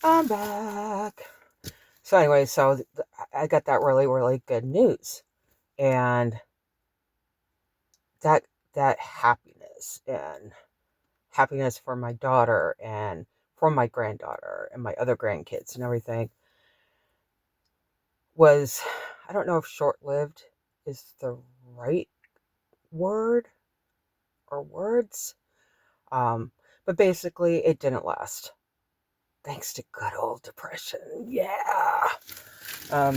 I'm back. So anyway, I got that really, really good news, and that that happiness for my daughter and for my granddaughter and my other grandkids and everything was, I don't know if short-lived is the right word or words, um, but basically it didn't last. Thanks to good old depression. Yeah. Um,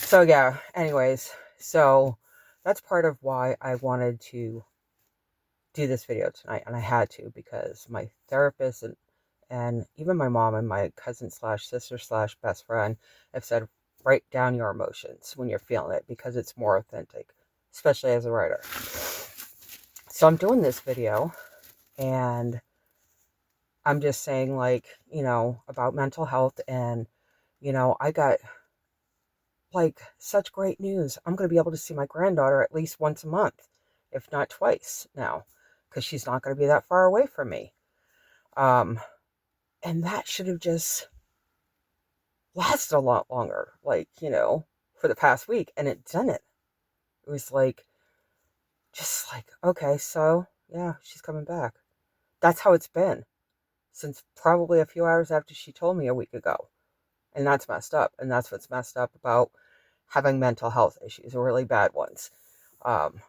So yeah, anyways, so that's part of why I wanted to do this video tonight, and I had to because my therapist and even my mom and my cousin slash sister slash best friend have said write down your emotions when you're feeling it because it's more authentic, especially as a writer. So I'm doing this video and I'm just saying about mental health and I got such great news. I'm going to be able to see my granddaughter at least once a month, if not twice now, because she's not going to be that far away from me. Um, and that should have just lasted a lot longer, for the past week. And it didn't. It was okay, so yeah, she's coming back. That's how it's been since probably a few hours after she told me a week ago. And that's messed up. And that's what's messed up about having mental health issues, really bad ones. Um,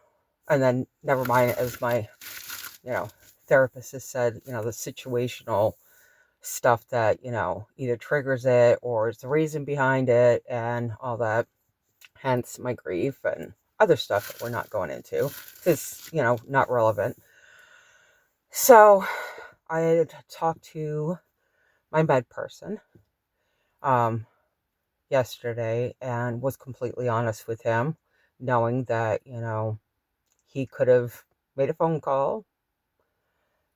and then never mind, as my you know therapist has said, the situational stuff that either triggers it or is the reason behind it and all that, hence my grief and other stuff that we're not going into because not relevant. So I had talked to my med person um yesterday and was completely honest with him, knowing that he could have made a phone call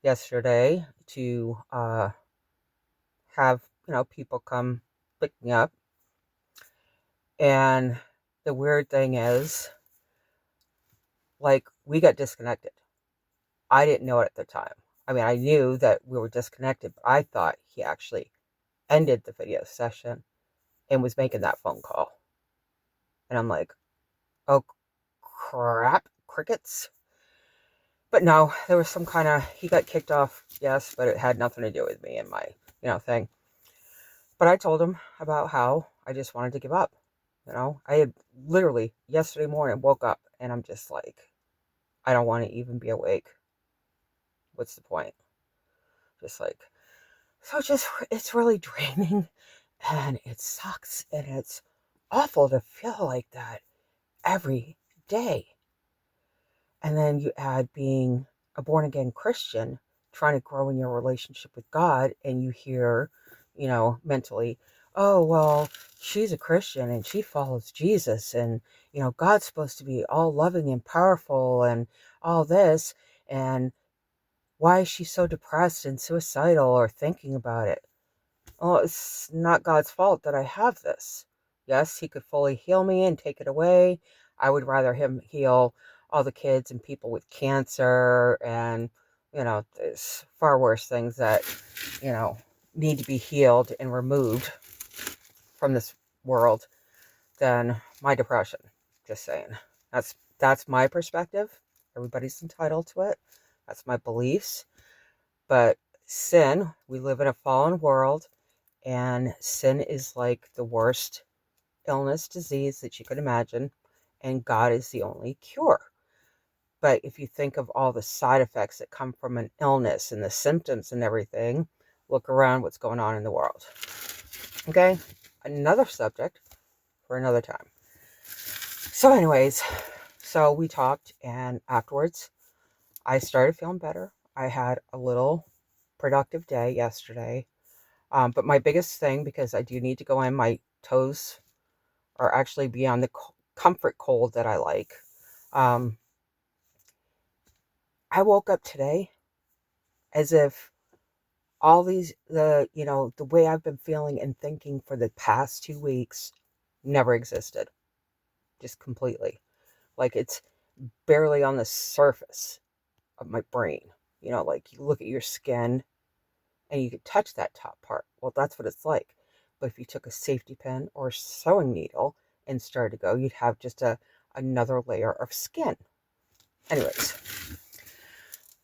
yesterday to have people come pick me up. And the weird thing is, we got disconnected. I didn't know it at the time. I mean, I knew that we were disconnected, but I thought he actually ended the video session and was making that phone call. And I'm like, oh crap, crickets. But no, there was some kind of, he got kicked off, yes, but it had nothing to do with me and my thing. But I told him about how I just wanted to give up. I had literally yesterday morning woke up and I'm just like, I don't want to even be awake. What's the point? Just so it's really draining and it sucks and it's awful to feel like that every day. And then you add being a born again Christian, trying to grow in your relationship with God, and you hear, mentally, oh, well, she's a Christian and she follows Jesus, and, God's supposed to be all loving and powerful and all this. And why is she so depressed and suicidal or thinking about it? Well, it's not God's fault that I have this. Yes, he could fully heal me and take it away. I would rather him heal all the kids and people with cancer and, there's far worse things that, you know, need to be healed and removed from this world than my depression. Just saying. That's my perspective. Everybody's entitled to it. That's my beliefs. But sin, we live in a fallen world. And sin is like the worst illness, disease that you could imagine. And God is the only cure. But if you think of all the side effects that come from an illness and the symptoms and everything, look around what's going on in the world. Okay? Another subject for another time. So, anyways, so we talked, and afterwards, I started feeling better. I had a little productive day yesterday. But my biggest thing, because I do need to go in, my toes are actually beyond the comfort cold that I like. Um, I woke up today as if the way I've been feeling and thinking for the past 2 weeks never existed. Just completely. Like it's barely on the surface of my brain. Like you look at your skin and you could touch that top part. Well, that's what it's like. But if you took a safety pin or a sewing needle and started to go, you'd have just another layer of skin. Anyways,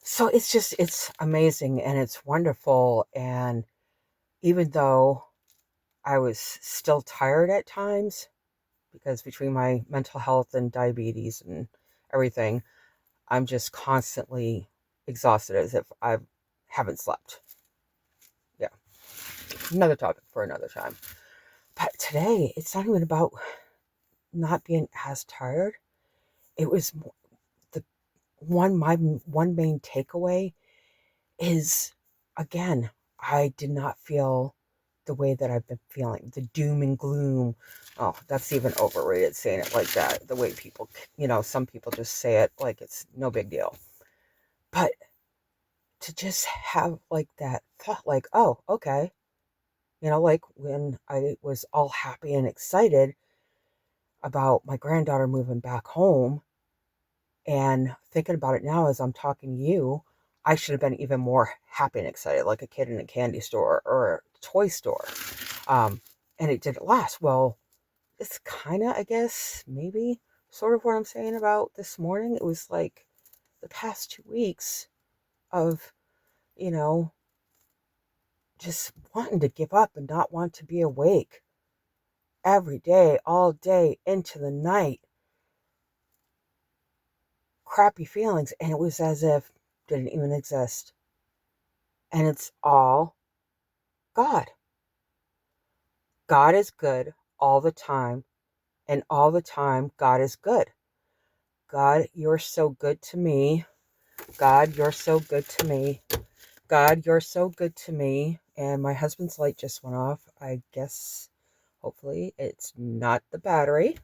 so it's amazing and it's wonderful. And even though I was still tired at times, because between my mental health and diabetes and everything, I'm just constantly exhausted as if I haven't slept. Yeah. Another topic for another time. But today, it's not even about not being as tired. It was my one main takeaway is, again, I did not feel the way that I've been feeling. The doom and gloom. Oh, that's even overrated saying it like that. The way people, some people just say it like it's no big deal. But to just have like that thought, like, oh, okay. Like when I was all happy and excited about my granddaughter moving back home, and thinking about it now as I'm talking to you, I should have been even more happy and excited, like a kid in a candy store or a toy store. And it didn't last. Well, it's kind of, I guess, maybe sort of what I'm saying about this morning. It was like the past 2 weeks of, just wanting to give up and not want to be awake every day, all day, into the night. Crappy feelings. And it was as if it didn't even exist. And it's all God. God is good all the time. And all the time, God is good. God, you're so good to me. God, you're so good to me. God, you're so good to me. And my husband's light just went off. I guess, hopefully, it's not the battery.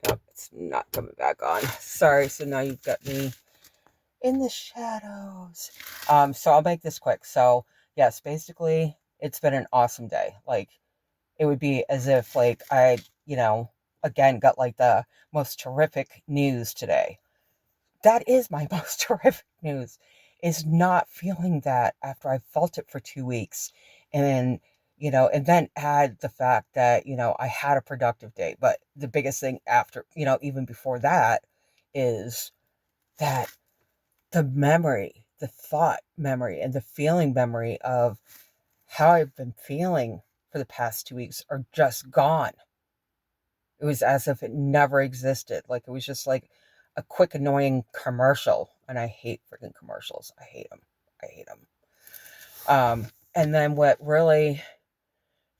Nope, it's not coming back on. Sorry, so now you've got me in the shadows. So I'll make this quick. So, yes, basically, it's been an awesome day. Like, it would be as if, like, I, again, got, like, the most terrific news today. That is my most terrific news, is not feeling that after I felt it for 2 weeks. And, and then add the fact that, I had a productive day. But the biggest thing after, even before that, is that the memory, the thought memory, and the feeling memory of how I've been feeling for the past 2 weeks are just gone. It was as if it never existed. Like, it was just like a quick, annoying commercial. And I hate freaking commercials. I hate them. I hate them. And then what really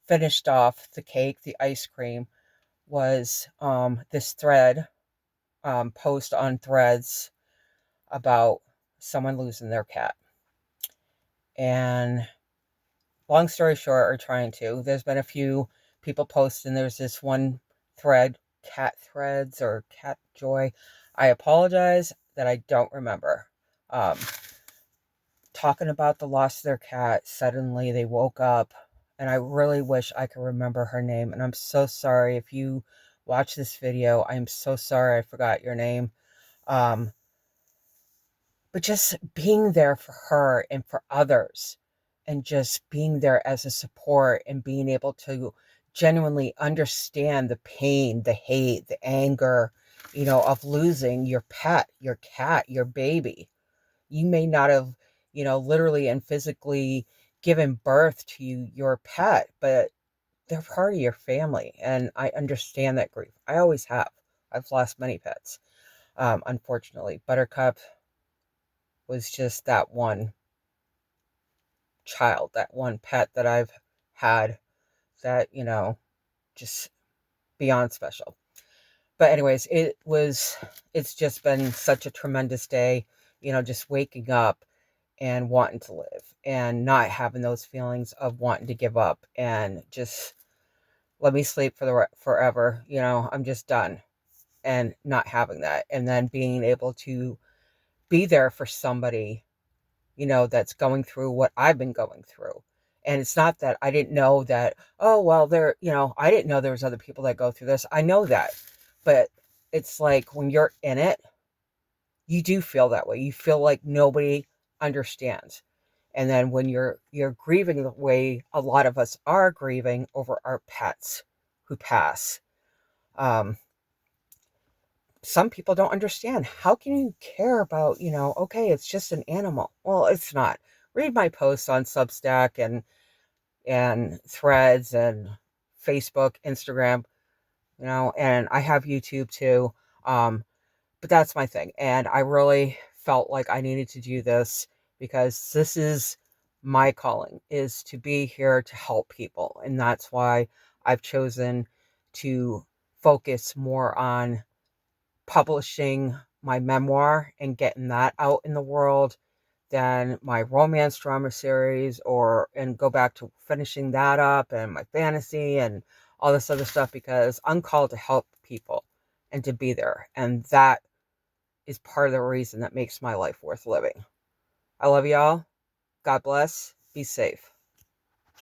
finished off the cake, the ice cream, was this thread, post on Threads about someone losing their cat. And long story short, or trying to, there's been a few people posting. There's this one thread, Cat Threads or Cat Joy. I apologize that I don't remember. Talking about the loss of their cat. Suddenly they woke up, and I really wish I could remember her name. And I'm so sorry if you watch this video. I'm so sorry I forgot your name. But just being there for her and for others, and just being there as a support, and being able to genuinely understand the pain, the hate, the anger, of losing your pet, your cat, your baby. You may not have, literally and physically given birth to your pet, but they're part of your family. And I understand that grief. I always have. I've lost many pets. Unfortunately, Buttercup was just that one child, that one pet that I've had that, just beyond special. But anyways, it's just been such a tremendous day, just waking up and wanting to live and not having those feelings of wanting to give up and just let me sleep for forever. I'm just done, and not having that. And then being able to be there for somebody, that's going through what I've been going through. And it's not that I didn't know that, oh, well, I didn't know there was other people that go through this. I know that. But it's like when you're in it, you do feel that way. You feel like nobody understands. And then when you're grieving the way a lot of us are grieving over our pets who pass, um, some people don't understand. How can you care about, okay, it's just an animal? Well, it's not. Read my posts on Substack and Threads and Facebook, Instagram, and I have YouTube too. But that's my thing. And I really felt like I needed to do this because this is my calling, is to be here to help people. And that's why I've chosen to focus more on publishing my memoir and getting that out in the world than my romance drama series, and go back to finishing that up, and my fantasy and all this other stuff, because I'm called to help people and to be there. And that is part of the reason that makes my life worth living. I love y'all. God bless. Be safe.